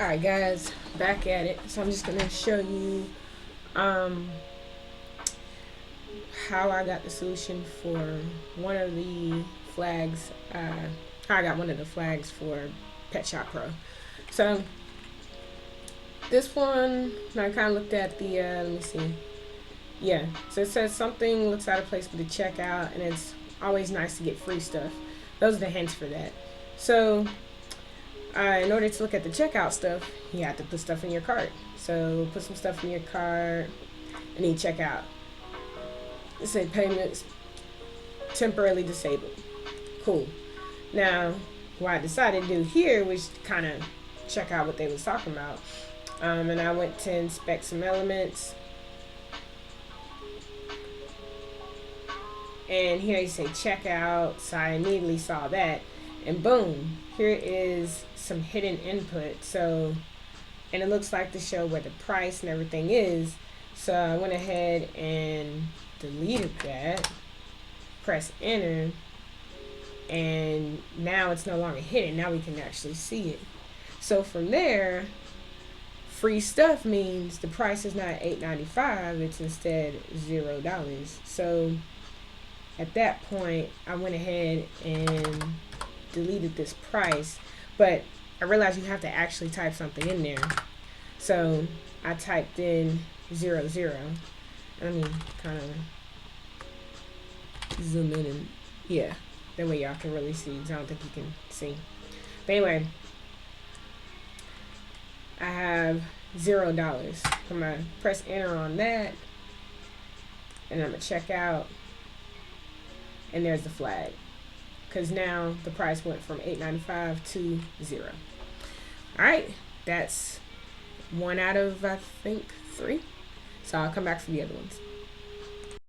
Alright guys, back at it. So I'm just going to show you how I got the solution for one of the flags, how I got one of the flags for PetShop Pro. So this one, I kind of looked at the, let me see. Yeah, so it says something looks out of place with the checkout, and it's always nice to get free stuff. Those are the hints for that. So in order to look at the checkout stuff, you have to put stuff in your cart. So put some stuff in your cart and then check out. It said payments temporarily disabled. Cool. Now, what I decided to do here was kind of check out what they was talking about. And I went to inspect some elements. And here you say checkout, so I immediately saw that. And boom, here is some hidden input. So, and it looks like to show where the price and everything is. So I went ahead and deleted that, press enter, and now it's no longer hidden. Now we can actually see it. So from there, free stuff means the price is not $8.95, it's instead $0. So at that point, I went ahead and deleted this price, but I realized you have to actually type something in there. So I typed in 00. Let me kind of zoom in and yeah, that way y'all can really see, because I don't think you can see. But anyway, I have $0. I'm gonna press enter on that, and I'm gonna check out, and there's the flag, because now the price went from $8.95 to 0. All right, that's 1 out of I think 3. So I'll come back for the other ones.